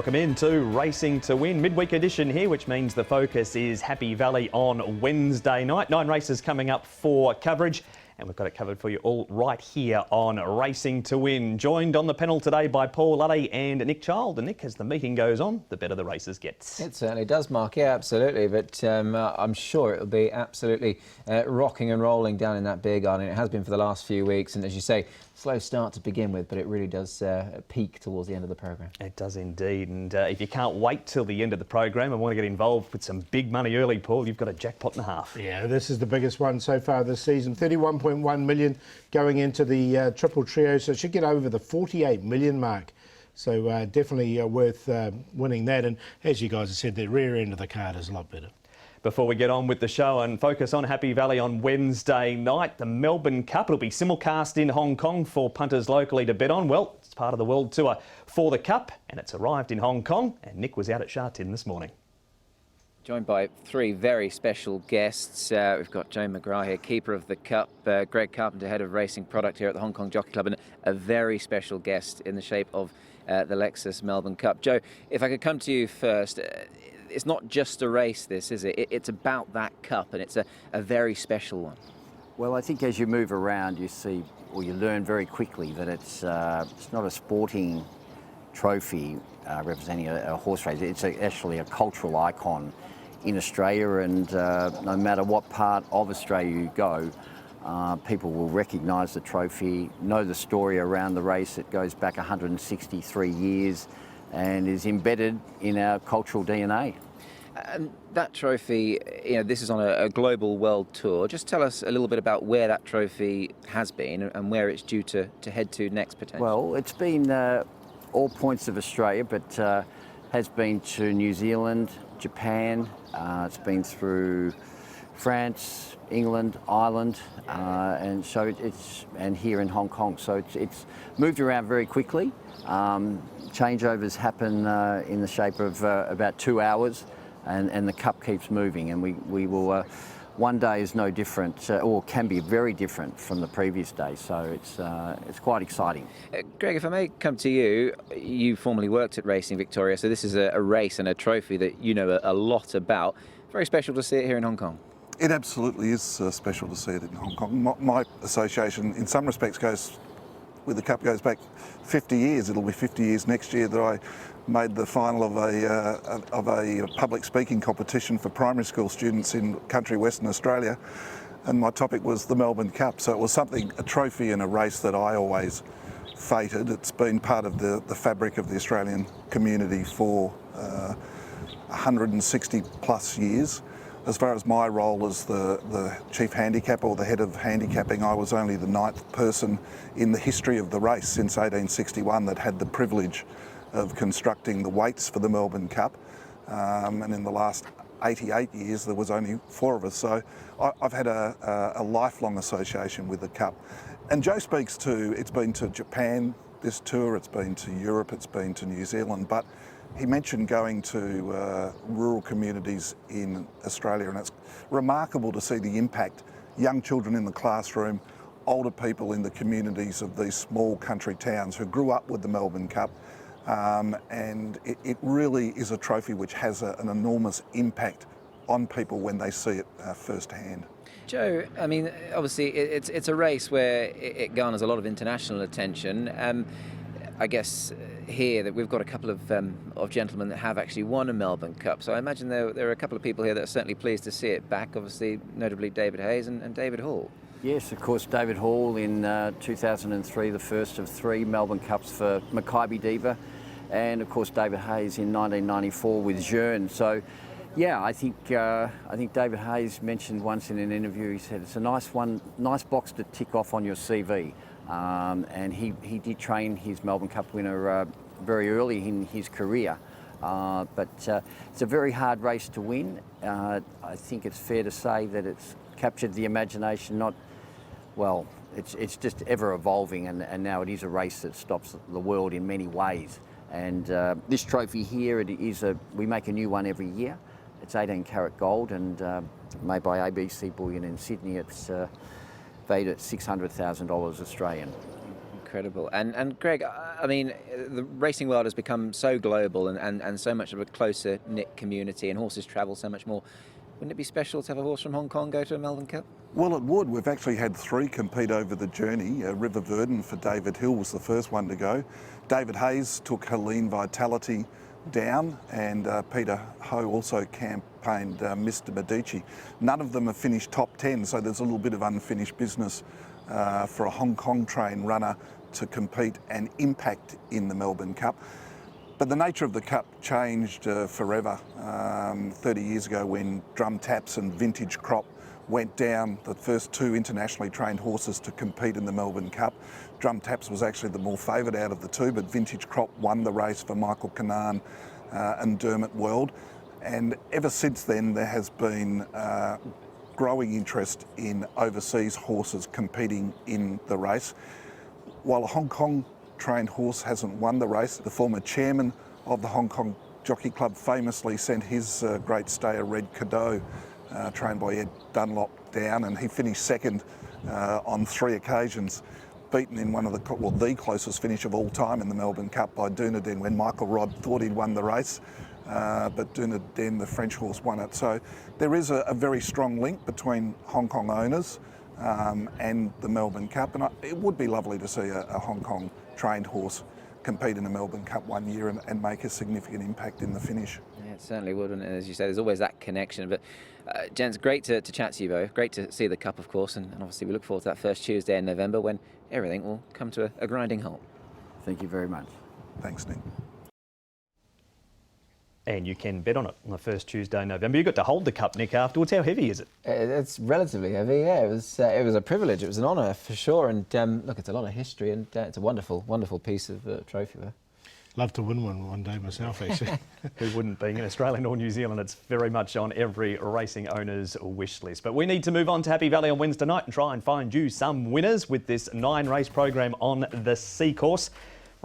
Welcome into Racing to Win, midweek edition here, which means the focus is Happy Valley on Wednesday night. 9 races coming up for coverage, and we've got it covered for you all right here on Racing to Win. Joined on the panel today by Paul Luddy and Nick Child. And Nick, as the meeting goes on, the better the races gets. It certainly does, Mark. Yeah, absolutely. But I'm sure it'll be absolutely rocking and rolling down in that beer garden. It has been for the last few weeks, and as you say, slow start to begin with, but it really does peak towards the end of the programme. It does indeed, and if you can't wait till the end of the programme and want to get involved with some big money early, Paul, you've got a jackpot and a half. Yeah, this is the biggest one so far this season. 31.1 million going into the triple trio, so it should get over the 48 million mark. So definitely worth winning that, and as you guys have said, the rear end of the card is a lot better. Before we get on with the show and focus on Happy Valley on Wednesday night, the Melbourne Cup will be simulcast in Hong Kong for punters locally to bet on. Well, it's part of the World Tour for the Cup, and it's arrived in Hong Kong, and Nick was out at Sha Tin this morning. Joined by 3 very special guests. We've got Joe McGrath here, keeper of the Cup, Greg Carpenter, head of racing product here at the Hong Kong Jockey Club, and a very special guest in the shape of the Lexus Melbourne Cup. Joe, if I could come to you first, it's not just a race, this, is it? It's about that cup, and it's a very special one. Well, I think as you move around, you see, or you learn very quickly that it's not a sporting trophy representing a horse race. It's actually a cultural icon in Australia, and no matter what part of Australia you go, people will recognise the trophy, know the story around the race. It goes back 163 years. And is embedded in our cultural DNA. And that trophy, you know, this is on a global world tour. Just tell us a little bit about where that trophy has been and where it's due to head to next, potentially. Well, it's been all points of Australia, but has been to New Zealand, Japan, it's been through France, England, Ireland, and so and here in Hong Kong. So it's moved around very quickly. Changeovers happen in the shape of about 2 hours, and the cup keeps moving, and we will. One day is no different, or can be very different from the previous day. So it's quite exciting. Greg, if I may come to you, you formerly worked at Racing Victoria, so this is a race and a trophy that you know a lot about. Very special to see it here in Hong Kong. It absolutely is special to see it in Hong Kong. My association, in some respects, with the Cup goes back 50 years. It'll be 50 years next year that I made the final of a public speaking competition for primary school students in country Western Australia, and my topic was the Melbourne Cup. So it was a trophy in a race that I always fated. It's been part of the fabric of the Australian community for 160 plus years. As far as my role as the chief handicapper or the head of handicapping, I was only the 9th person in the history of the race since 1861 that had the privilege of constructing the weights for the Melbourne Cup. And in the last 88 years, there was only 4 of us. So I've had a lifelong association with the Cup. And Joe speaks to, it's been to Japan this tour, it's been to Europe, it's been to New Zealand, but he mentioned going to rural communities in Australia, and it's remarkable to see the impact. Young children in the classroom, older people in the communities of these small country towns who grew up with the Melbourne Cup, and it really is a trophy which has an enormous impact on people when they see it firsthand. Joe, I mean, obviously it's a race where it garners a lot of international attention. I guess here that we've got a couple of gentlemen that have actually won a Melbourne Cup. So I imagine there are a couple of people here that are certainly pleased to see it back, obviously, notably David Hayes and David Hall. Yes, of course, David Hall in 2003, the first of 3 Melbourne Cups for Mackay Diva, and of course David Hayes in 1994 with Jeune. So yeah, I think David Hayes mentioned once in an interview, he said it's a nice box to tick off on your CV. And he did train his Melbourne Cup winner very early in his career. But it's a very hard race to win. I think it's fair to say that it's captured the imagination, it's just ever evolving, and now it is a race that stops the world in many ways. And this trophy here, we make a new one every year. It's 18 karat gold and made by ABC Bullion in Sydney. It's valued at $600,000 Australian. incredible. And Greg, I mean, the racing world has become so global and so much of a closer knit community, and horses travel so much more. Wouldn't it be special to have a horse from Hong Kong go to a Melbourne Cup? Well, it would. We've actually had 3 compete over the journey. River Verdon for David Hill was the first one to go. David Hayes took Helene Vitality down, and Peter Ho also campaigned Mr Medici. None of them have finished top 10, so there's a little bit of unfinished business for a Hong Kong trained runner to compete and impact in the Melbourne Cup. But the nature of the Cup changed forever. 30 years ago, when Drum Taps and Vintage Crop went down, the first 2 internationally trained horses to compete in the Melbourne Cup. Drum Taps was actually the more favoured out of the 2, but Vintage Crop won the race for Michael Canaan and Dermot World. And ever since then, there has been growing interest in overseas horses competing in the race. While a Hong Kong trained horse hasn't won the race, the former chairman of the Hong Kong Jockey Club famously sent his great stayer Red Cadeau, trained by Ed Dunlop, down, and he finished second on 3 occasions, beaten in one of the closest finish of all time in the Melbourne Cup by Dunedin, when Michael Rodd thought he'd won the race, but Dunedin, the French horse, won it. So there is a very strong link between Hong Kong owners and the Melbourne Cup, and it would be lovely to see a Hong Kong trained horse compete in a Melbourne Cup one year and make a significant impact in the finish. Yeah, it certainly would, and as you say, there's always that connection. But gents, great to chat to you both. Great to see the Cup, of course, and obviously we look forward to that first Tuesday in November when everything will come to a grinding halt. Thank you very much. Thanks, Nick. And you can bet on it on the first Tuesday in November. You got to hold the Cup, Nick, afterwards. How heavy is it? It's relatively heavy, yeah. It was a privilege. It was an honour for sure. And look, it's a lot of history, and it's a wonderful, wonderful piece of trophy there. Love to win one day myself, actually. Who wouldn't, being in Australia or New Zealand? It's very much on every racing owner's wish list. But we need to move on to Happy Valley on Wednesday night and try and find you some winners with this 9-race program on the C course.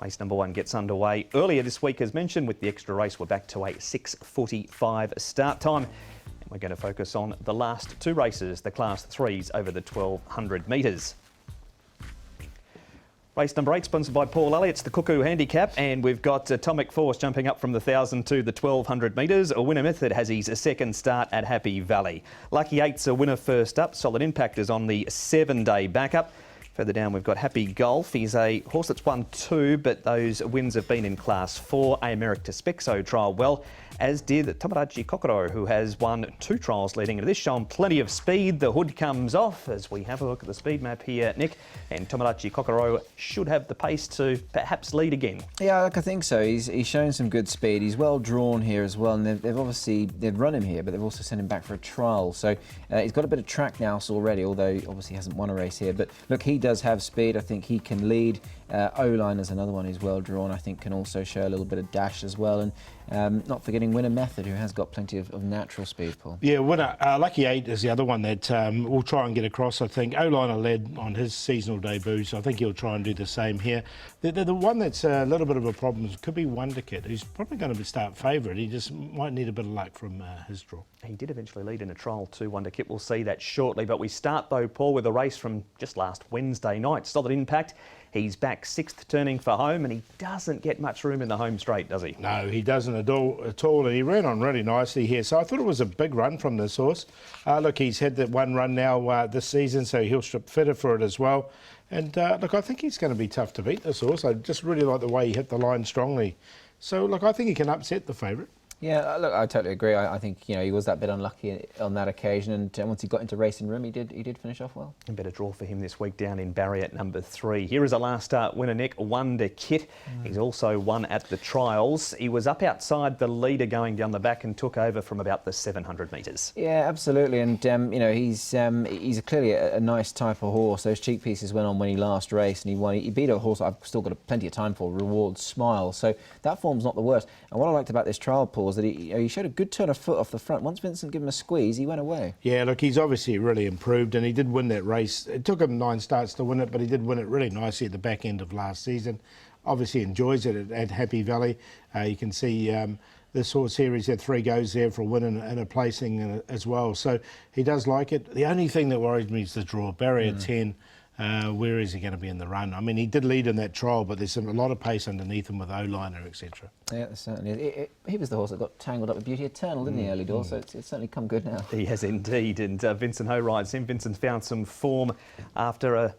Race number 1 gets underway earlier this week, as mentioned. With the extra race, we're back to a 6:45 start time. And we're going to focus on the last 2 races, the Class 3s over the 1,200 metres. Race number 8, sponsored by Paul Elliott's the Cuckoo Handicap, and we've got Atomic Force jumping up from the 1,000 to the 1,200 metres. A winner method has his second start at Happy Valley. Lucky 8's a winner first up. Solid Impact is on the 7-day backup. Further down, we've got Happy Golf. He's a horse that's won 2, but those wins have been in Class 4. America Spexo trialled well, as did Tomodachi Kokoro, who has won 2 trials leading into this, showing plenty of speed. The hood comes off as we have a look at the speed map here, Nick, and Tomodachi Kokoro should have the pace to perhaps lead again. Yeah, look, I think so. He's shown some good speed. He's well drawn here as well, and they've run him here, but they've also sent him back for a trial. So he's got a bit of track now already, although he obviously hasn't won a race here. But look, he does have speed. I think he can lead. O-Line is another one who's well drawn. I think can also show a little bit of dash as well. And not forgetting Winner Method, who has got plenty of natural speed, Paul. Yeah, Winner, Lucky 8 is the other one that we'll try and get across, I think. O-Liner led on his seasonal debut, so I think he'll try and do the same here. The one that's a little bit of a problem could be Wonder Kid, who's probably going to start favourite. He just might need a bit of luck from his draw. He did eventually lead in a trial too, Wonder Kid. We'll see that shortly. But we start, though, Paul, with a race from just last Wednesday night. Solid Impact. He's back 6th turning for home, and he doesn't get much room in the home straight, does he? No, he doesn't at all, and he ran on really nicely here. So I thought it was a big run from this horse. Look, he's had that one run now this season, so he'll strip fitter for it as well. And look, I think he's going to be tough to beat, this horse. I just really like the way he hit the line strongly. So, look, I think he can upset the favourite. Yeah, look, I totally agree. I think he was that bit unlucky on that occasion, and once he got into racing room, he did finish off well. A better draw for him this week down in Barry at number 3. Here is a last start winner, Nick, Wonder Kit. He's also won at the trials. He was up outside the leader going down the back and took over from about the 700 metres. Yeah, absolutely, and he's clearly a nice type of horse. Those cheek pieces went on when he last raced, and he won. He beat a horse I've still got plenty of time for, Reward Smile. So that form's not the worst. And what I liked about this trial, Paul, is that he showed a good turn of foot off the front. Once Vincent gave him a squeeze, he went away. Yeah, look, he's obviously really improved, and he did win that race. It took him 9 starts to win it, but he did win it really nicely at the back end of last season. Obviously enjoys it at Happy Valley. You can see this horse here, he's had 3 goes there for a win and a placing as well. So he does like it. The only thing that worries me is the draw. Barrier 10. Where is he going to be in the run? I mean, he did lead in that trial, but there's a lot of pace underneath him with O-liner, etc. Yeah, certainly is. He was the horse that got tangled up with Beauty Eternal, didn't he, early doors? So it's certainly come good now. He has indeed, and Vincent Ho rides him. Vincent found some form after a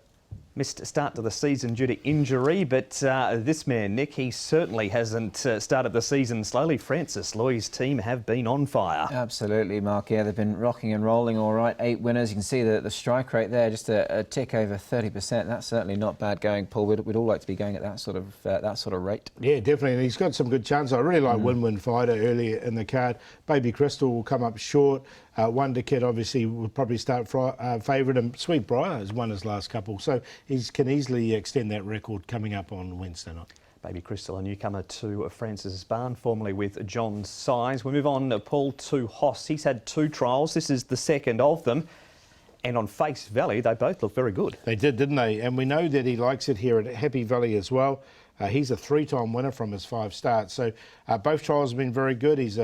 missed start to the season due to injury, but this man, Nick, he certainly hasn't started the season slowly. Francis Loy's team have been on fire. Absolutely, Mark. Yeah, they've been rocking and rolling all right. 8 winners. You can see the strike rate there, just a tick over 30%. That's certainly not bad going, Paul. We'd all like to be going at that sort of rate. Yeah, definitely. And he's got some good chances. I really like Win-Win Fighter earlier in the card. Baby Crystal will come up short. Wonder Kid obviously will probably start favourite, and Sweet Briar has won his last couple, so he can easily extend that record coming up on Wednesday night. Baby Crystal, a newcomer to Francis Barn, formerly with John Size. We move on, Paul, to Hoss. He's had 2 trials. This is the second of them. And on face value, they both look very good. They did, didn't they? And we know that he likes it here at Happy Valley as well. He's a 3-time winner from his 5 starts. So both trials have been very good. He's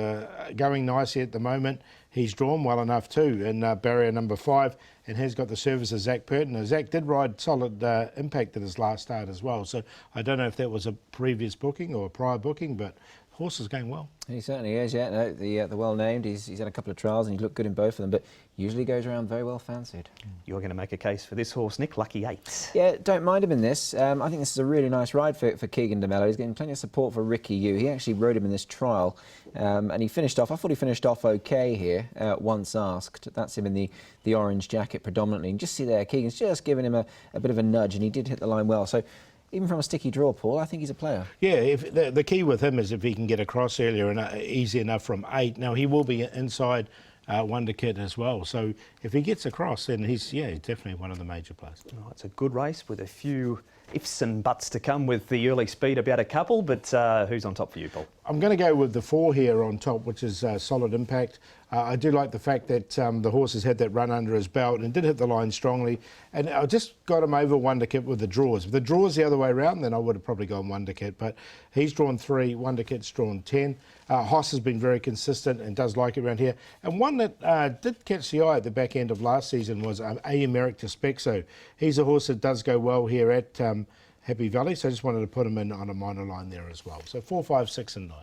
going nicely at the moment. He's drawn well enough too in barrier number 5 and has got the service of Zach Purton. Now, Zach did ride solid impact at his last start as well. So I don't know if that was a previous booking or a prior booking, but horse is going well. He certainly is, yeah. No, the well-named, he's had a couple of trials and he's looked good in both of them, but usually goes around very well fancied. You're going to make a case for this horse, Nick, Lucky 8. Yeah, don't mind him in this. I think this is a really nice ride for Keegan de Mello. He's getting plenty of support for Ricky Yu. He actually rode him in this trial, and he finished off, I thought he finished off okay here, once asked. That's him in the orange jacket predominantly. And just see there, Keegan's just giving him a bit of a nudge, and he did hit the line well. So even from a sticky draw, Paul, I think he's a player. Yeah, if the key with him is if he can get across earlier and easy enough from 8. Now, he will be inside Wonder Kid as well. So if he gets across, then he's definitely one of the major players. Oh, it's a good race with a few ifs and buts to come with the early speed about a couple, but who's on top for you, Paul? I'm going to go with the 4 here on top, which is Solid Impact. I do like the fact that the horse has had that run under his belt and did hit the line strongly. And I just got him over Wonder Kid with the draws. If the draws the other way around, then I would have probably gone Wonder Kid. But he's drawn 3, Wonder Kid's drawn 10. Hoss has been very consistent and does like it around here. And one that did catch the eye at the back end of last season was A. Merrick to Spexo. He's a horse that does go well here at Happy Valley, so I just wanted to put him in on a minor line there as well. So 4, 5, 6 and 9.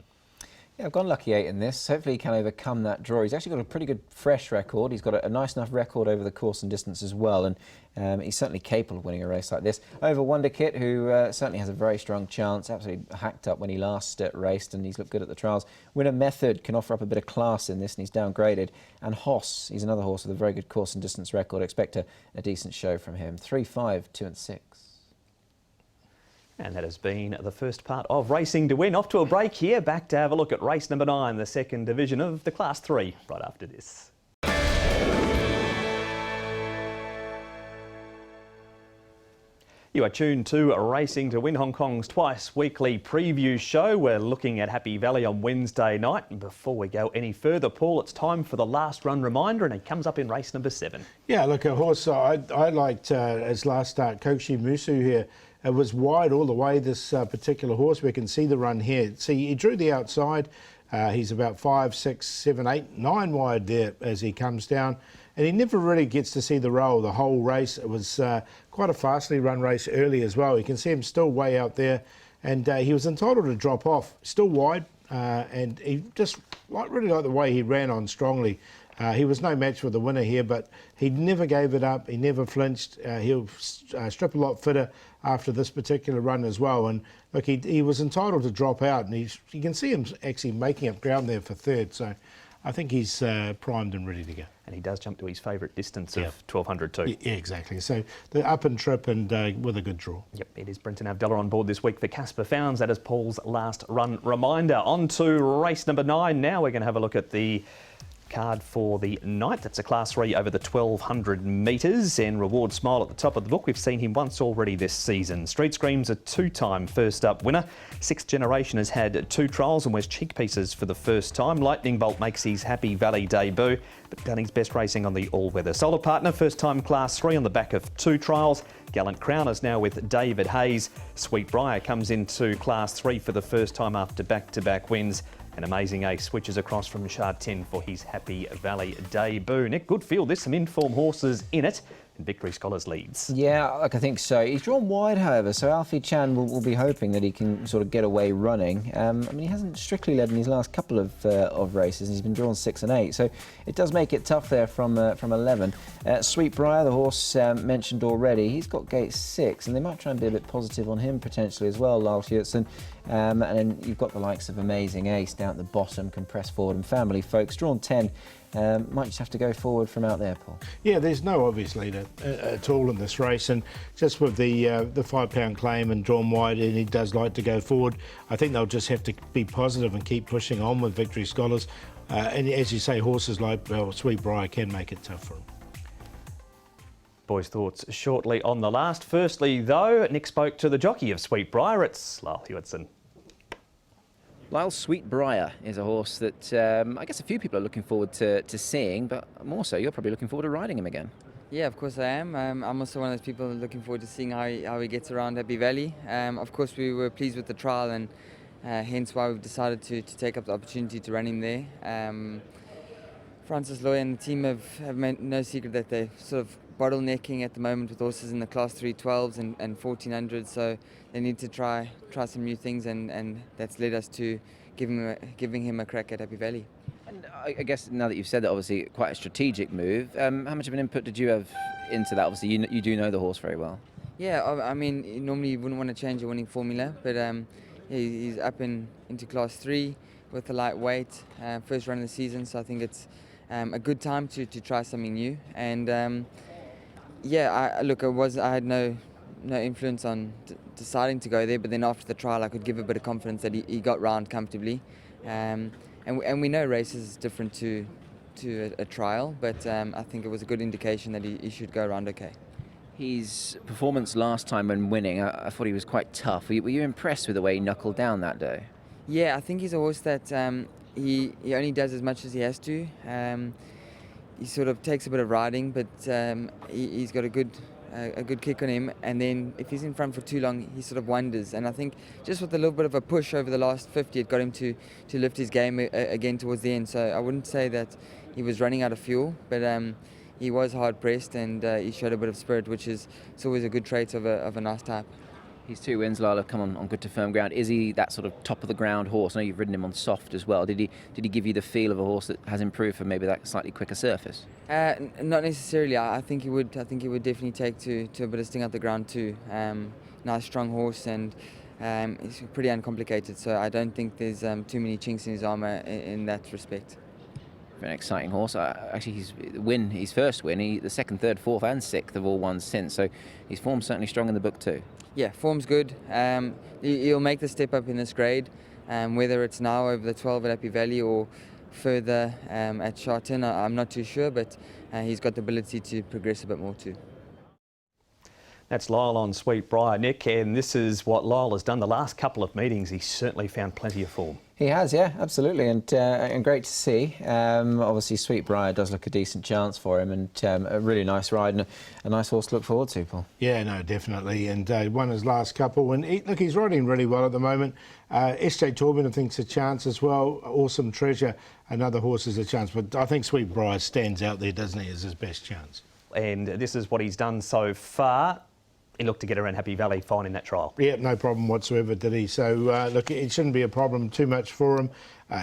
Yeah, I've gone Lucky 8 in this. Hopefully he can overcome that draw. He's actually got a pretty good fresh record. He's got a nice enough record over the course and distance as well, and he's certainly capable of winning a race like this. Over Wonder Kid, who certainly has a very strong chance, absolutely hacked up when he last raced, and he's looked good at the trials. Winner Method can offer up a bit of class in this, and he's downgraded. And Hoss, he's another horse with a very good course and distance record. Expect a decent show from him. 3, 5, 2 and 6. And that has been the first part of Racing to Win. Off to a break here. Back to have a look at race number 9, the second division of the Class 3, right after this. You are tuned to Racing to Win, Hong Kong's twice weekly preview show. We're looking at Happy Valley on Wednesday night. And before we go any further, Paul, it's time for the last run reminder, and it comes up in race number 7. Yeah, look, a horse I liked his last start, Kokshi Musu here. It was wide all the way, this particular horse. We can see the run here. See, he drew the outside. He's about 5, 6, 7, 8, 9 wide there as he comes down. And he never really gets to see the roll the whole race. It was quite a fastly run race early as well. You can see him still way out there. And he was entitled to drop off, still wide. And he just really liked the way he ran on strongly. He was no match for the winner here, but he never gave it up. He never flinched. He'll strip a lot fitter after this particular run as well. And look, he was entitled to drop out, and you can see him actually making up ground there for 3rd. So I think he's primed and ready to go. And he does jump to his favourite distance of 1200 too. Yeah, exactly. So the up and trip and with a good draw. Yep, it is Brenton Avdella on board this week for Casper Founds. That is Paul's last run reminder. On to race number 9 now. We're going to have a look at the card for the night. That's a Class 3 over the 1200 metres, and Reward Smile at the top of the book. We've seen him once already this season. Street Scream's a 2-time first up winner. Sixth Generation has had 2 trials and wears cheek pieces for the first time. Lightning Bolt makes his Happy Valley debut, but done his best racing on the all-weather. Solid Partner, first time Class 3 on the back of 2 trials. Gallant Crown is now with David Hayes. Sweet Briar comes into Class 3 for the first time after back-to-back wins. An Amazing Ace switches across from Shard 10 for his Happy Valley debut. Nick, good field. There's some in-form horses in it. and Victory Scholars leads. Yeah, I think so. He's drawn wide, however, so Alfie Chan will be hoping that he can sort of get away running. I mean, he hasn't strictly led in his last couple of races, and he's been drawn 6 and 8, so it does make it tough there from 11. Sweetbriar, the horse mentioned already, he's got gate 6, and they might try and be a bit positive on him potentially as well, Lyle Hewitson. And then you've got the likes of Amazing Ace down at the bottom, can press forward, and Family Folks drawn 10. Might just have to go forward from out there, Paul. Yeah, there's no obvious leader at all in this race, and just with the £5 claim and drawn wide, and he does like to go forward, I think they'll just have to be positive and keep pushing on with Victory Scholars. And as you say, horses like Sweetbriar can make it tough for him. Boys' thoughts shortly on the last. Firstly, though, Nick spoke to the jockey of Sweetbriar. It's Lyle Hewitson. Lyle, Sweetbriar is a horse that I guess a few people are looking forward to seeing, but more so, you're probably looking forward to riding him again. Yeah, of course I am. I'm also one of those people looking forward to seeing how he gets around Happy Valley. Of course, we were pleased with the trial, and hence why we've decided to take up the opportunity to run him there. Francis Loy and the team have made no secret that they're sort of bottlenecking at the moment with horses in the Class 3 12s and 1400s, so they need to try some new things, and that's led us to giving him a crack at Happy Valley. And I guess now that you've said that, obviously quite a strategic move. How much of an input did you have into that? Obviously you do know the horse very well. Yeah, I mean, normally you wouldn't want to change a winning formula, but he's up into Class 3 with a lightweight, first run of the season, so I think it's a good time to try something new. And yeah, I had no influence on deciding to go there, but then after the trial I could give a bit of confidence that he got round comfortably. And we know races is different to a trial, but I think it was a good indication that he should go around okay. His performance last time when winning, I thought he was quite tough. Were you impressed with the way he knuckled down that day? Yeah, I think he's a horse that he only does as much as he has to. He sort of takes a bit of riding, but he's got a good kick on him, and then if he's in front for too long, he sort of wonders. And I think just with a little bit of a push over the last 50, it got him to lift his game again towards the end. So I wouldn't say that he was running out of fuel, but he was hard pressed, and he showed a bit of spirit, which is always a good trait of a nice type. His 2 wins, Lyle, have come on good to firm ground. Is he that sort of top of the ground horse? I know you've ridden him on soft as well. Did he give you the feel of a horse that has improved for maybe that slightly quicker surface? Not necessarily. I think he would. I think he would definitely take to a bit of sting up the ground too. Nice strong horse, and he's pretty uncomplicated. So I don't think there's too many chinks in his armour in that respect. Very exciting horse. Actually, his first win, the second, third, fourth, and sixth have all won since. So his form's certainly strong in the book too. Yeah, form's good. He'll make the step up in this grade, whether it's now over the 12 at Happy Valley or further at Sharton, I'm not too sure, but he's got the ability to progress a bit more too. That's Lyle on Sweetbriar, Nick, and this is what Lyle has done the last couple of meetings. He's certainly found plenty of form. He has, yeah, absolutely, and great to see. Obviously, Sweetbriar does look a decent chance for him, and a really nice ride and a nice horse to look forward to, Paul. Yeah, no, definitely, and won his last couple. And he's riding really well at the moment. SJ Torben, I think, is a chance as well. Awesome Treasure, another horse is a chance, but I think Sweetbriar stands out there, doesn't he, as his best chance. And this is what he's done so far. He looked to get around Happy Valley fine in that trial. Yeah, no problem whatsoever, did he? So, look, it shouldn't be a problem too much for him.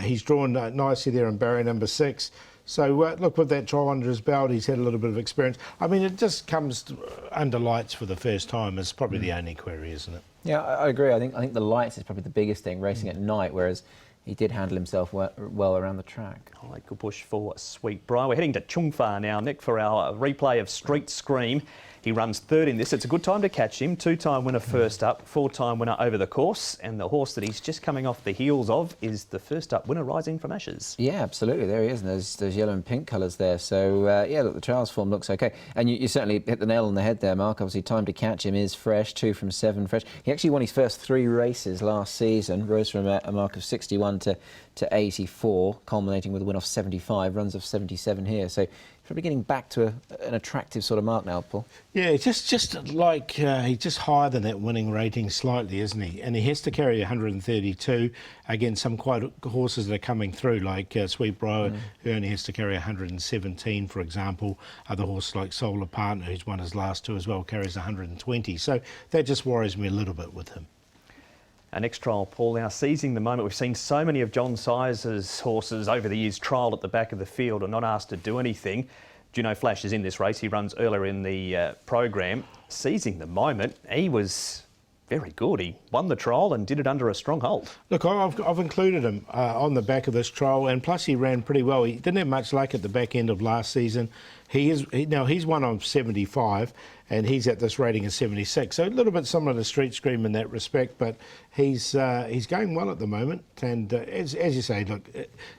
He's drawn nicely there in barrier number 6. So, look, with that trial under his belt, he's had a little bit of experience. I mean, it just comes under lights for the first time. It's probably the only query, isn't it? Yeah, I agree. I think the lights is probably the biggest thing, racing at night, whereas he did handle himself well around the track. Oh, good push for Sweetbriar. We're heading to Chungfa now, Nick, for our replay of Street Scream. He runs third in this. It's a good time to catch him. 2-time winner first up, 4-time winner over the course. And the horse that he's just coming off the heels of is the first up winner, Rising from Ashes. Yeah, absolutely. There he is. And there's yellow and pink colours there. So, yeah, look, the trials form looks OK. And you certainly hit the nail on the head there, Mark. Obviously, time to catch him is fresh, 2 from 7 fresh. He actually won his first 3 races last season, rose from a mark of 61 to to 84, culminating with a win off 75, runs of 77 here. So probably getting back to an attractive sort of mark now, Paul. Yeah, just like he's just higher than that winning rating slightly, isn't he? And he has to carry 132 against some quite horses that are coming through, like Sweetbriar, who only has to carry 117, for example. Other horses like Solar Partner, who's won his last two as well, carries 120. So that just worries me a little bit with him. Our next trial, Paul, now seizing the moment. We've seen so many of John Sizer's horses over the years trialled at the back of the field and not asked to do anything. Juno Flash is in this race. He runs earlier in the program. Seizing the moment, he was very good. He won the trial and did it under a strong hold. Look, I've included him on the back of this trial, and plus he ran pretty well. He didn't have much luck at the back end of last season. Now he's won on 75, and he's at this rating of 76. So a little bit similar to Street Scream in that respect, but he's going well at the moment. And as you say, look,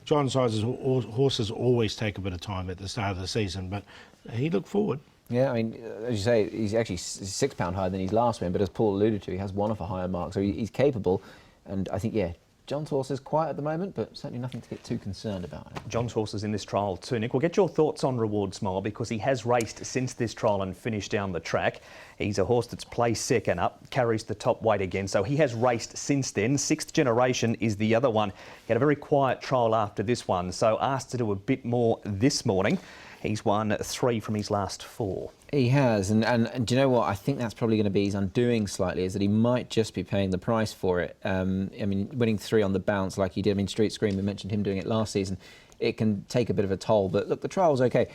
John Sizer's horses always take a bit of time at the start of the season, but he looked forward. Yeah, I mean, as you say, he's actually £6 higher than his last win, but as Paul alluded to, he has won off a higher mark, so he's capable. And I think, yeah, John's horse is quiet at the moment, but certainly nothing to get too concerned about. John's horse is in this trial too, Nick. We'll get your thoughts on Reward Smile because he has raced since this trial and finished down the track. He's a horse that's placed second up, carries the top weight again, so he has raced since then. Sixth Generation is the other one. He had a very quiet trial after this one, so asked to do a bit more this morning. He's won 3 from his last 4. He has, and do you know what? I think that's probably going to be his undoing slightly, is that he might just be paying the price for it. I mean, winning 3 on the bounce like he did. I mean, Street Scream, we mentioned him doing it last season. It can take a bit of a toll, but look, the trial's okay.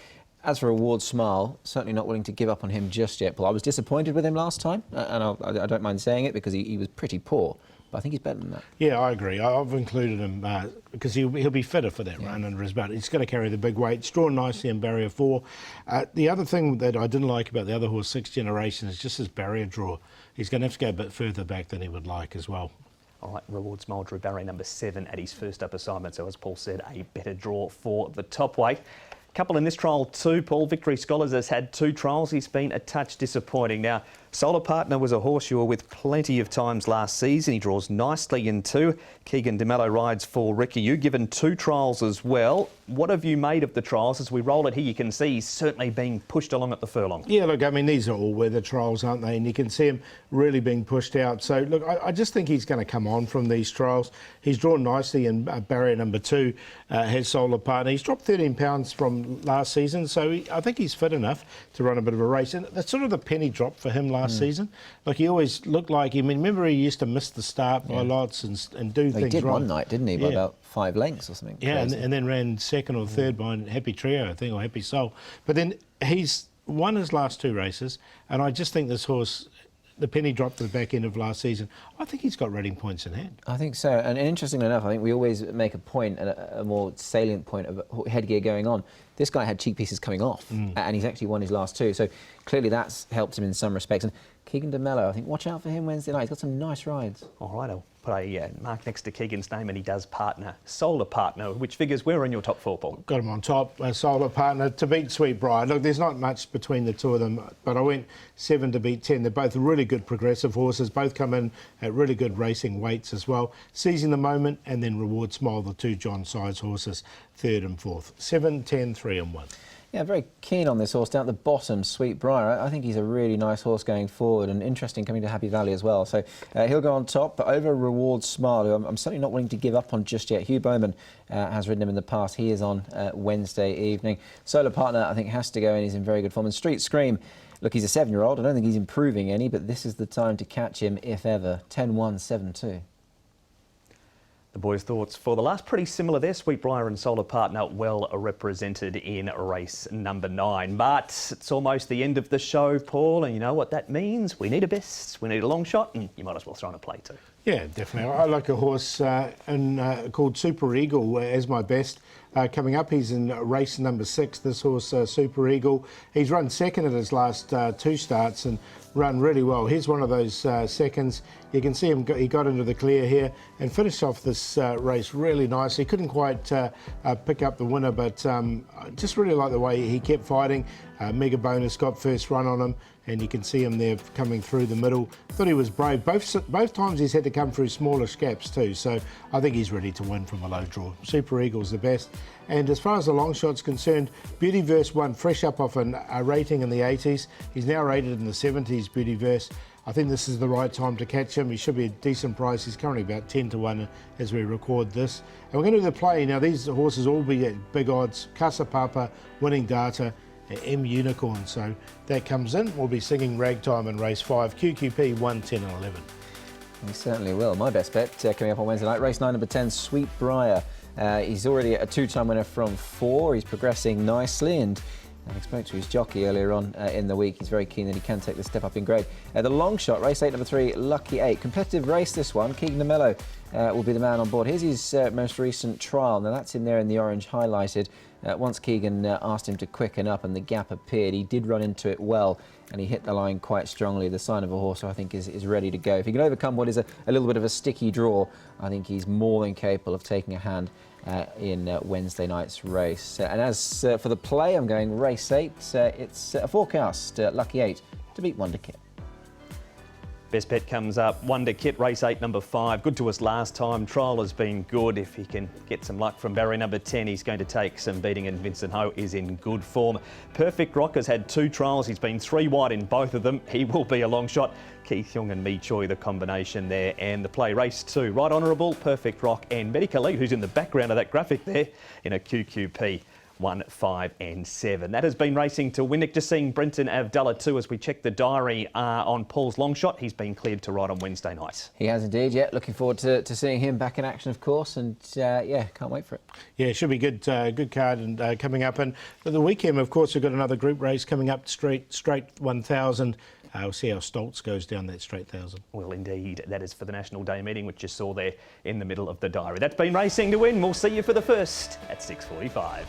As for Reward Smile, certainly not willing to give up on him just yet, Paul. I was disappointed with him last time, and I don't mind saying it because he was pretty poor. But I think he's better than that. Yeah, I agree. I've included him because he'll be fitter for that run under his belt. He's going to carry the big weight. It's drawn nicely in barrier 4. The other thing that I didn't like about the other horse, Sixth Generation, is just his barrier draw. He's going to have to go a bit further back than he would like as well. All right, Reward Smile drew barrier number 7 at his first up assignment. So as Paul said, a better draw for the top weight. Couple in this trial too, Paul. Victory Scholars has had 2 trials. He's been a touch disappointing. Now, Solar Partner was a horse you were with plenty of times last season. He draws nicely in 2. Keegan DeMello rides for Ricky. You've given 2 trials as well. What have you made of the trials? As we roll it here, you can see he's certainly being pushed along at the furlong. Yeah, look, I mean, these are all weather trials, aren't they? And you can see him really being pushed out. So, look, I just think he's going to come on from these trials. He's drawn nicely in barrier number 2, has Solar Partner. He's dropped 13 pounds from last season, so I think he's fit enough to run a bit of a race. And that's sort of the penny drop for him last season. Like, he always looked like, I mean, remember he used to miss the start by lots and do things wrong. He did one night, didn't he, by about 5 lengths or something. Yeah, and then ran second or third by Happy Trio, I think, or Happy Soul. But then he's won his last 2 races, and I just think this horse, the penny dropped at the back end of last season. I think he's got rating points in hand. I think so. And interestingly enough, I think we always make a point, a more salient point of headgear going on. This guy had cheek pieces coming off, and he's actually won his last 2. So clearly that's helped him in some respects. And Keegan DeMello, I think, watch out for him Wednesday night. He's got some nice rides. All right, I'll put a mark next to Keegan's name, and he does partner, Solar Partner, which figures where in your top 4, Paul? Got him on top, Solar Partner to beat Sweetbriar. Look, there's not much between the 2 of them, but I went 7 to beat 10. They're both really good progressive horses, both come in at really good racing weights as well. Seizing the Moment and then Reward Smile, the 2 John Size horses, 3rd and 4th. 7, 10, 3 and 1. Yeah, very keen on this horse down at the bottom, Sweetbriar. I think he's a really nice horse going forward and interesting coming to Happy Valley as well. So he'll go on top, but over Reward Smile, who I'm certainly not willing to give up on just yet. Hugh Bowman has ridden him in the past. He is on Wednesday evening. Solar Partner, I think, has to go, and he's in very good form. And Street Scream, look, he's a 7-year-old. I don't think he's improving any, but this is the time to catch him, if ever. 10-1, 7-2. The boys' thoughts for the last, pretty similar there. Sweetbriar and Solar Partner well represented in race number 9. But it's almost the end of the show, Paul, and you know what that means? We need a best, we need a long shot, and you might as well throw in a play too. Yeah, definitely. I like a horse called Super Eagle as my best. Coming up, he's in race number 6, this horse, Super Eagle. He's run second at his last 2 starts, and run really well. Here's one of those seconds. You can see him, he got into the clear here and finished off this race really nicely. Couldn't quite pick up the winner, but just really like the way he kept fighting. Mega Bonus got first run on him, and you can see him there coming through the middle. Thought he was brave. Both times he's had to come through smallish gaps too, so I think he's ready to win from a low draw. Super Eagle's the best. And as far as the long shot's concerned, Beautyverse won fresh up off a rating in the 80s. He's now rated in the 70s, Beautyverse. I think this is the right time to catch him. He should be a decent price. He's currently about 10 to 1 as we record this. And we're going to do the play. Now, these horses all be at big odds. Casa Papa, Winning Data, M Unicorn. So that comes in. We'll be singing Ragtime in race 5, QQP 1, 10 and 11. We certainly will. My best bet coming up on Wednesday night, race 9, number 10, Sweet Briar. He's already a 2-time winner from 4. He's progressing nicely, and I spoke to his jockey earlier on in the week. He's very keen that he can take the step up in grade. The long shot, race 8, number 3, Lucky 8. Competitive race, this one. Keegan DeMello will be the man on board. Here's his most recent trial. Now, that's in there in the orange highlighted. Once Keegan asked him to quicken up and the gap appeared, he did run into it well, and he hit the line quite strongly. The sign of a horse who I think is ready to go. If he can overcome what is a little bit of a sticky draw, I think he's more than capable of taking a hand in Wednesday night's race. And as for the play, I'm going race 8. It's a forecast, Lucky 8 to beat Wonder Kit. Best bet comes up, Wonder Kit, race 8, number 5. Good to us last time. Trial has been good. If he can get some luck from barrier number 10, he's going to take some beating, and Vincent Ho is in good form. Perfect Rock has had 2 trials. He's been 3 wide in both of them. He will be a long shot. Keith Young and Mi Choi, the combination there. And the play, race 2, Right Honourable, Perfect Rock and Medical Lead, who's in the background of that graphic there, in a QQP 1, 5 and 7. That has been racing to Winnick. Just seeing Brenton Avdulla too as we check the diary on Paul's long shot. He's been cleared to ride on Wednesday night. He has indeed, yeah. Looking forward to seeing him back in action, of course, and yeah, can't wait for it. Yeah, it should be good card and coming up. And the weekend, of course, we've got another group race coming up, straight 1,000. We'll see how Stoltz goes down that straight 1,000. Well, indeed. That is for the National Day meeting, which you saw there in the middle of the diary. That's been Racing to Win. We'll see you for the first at 6:45.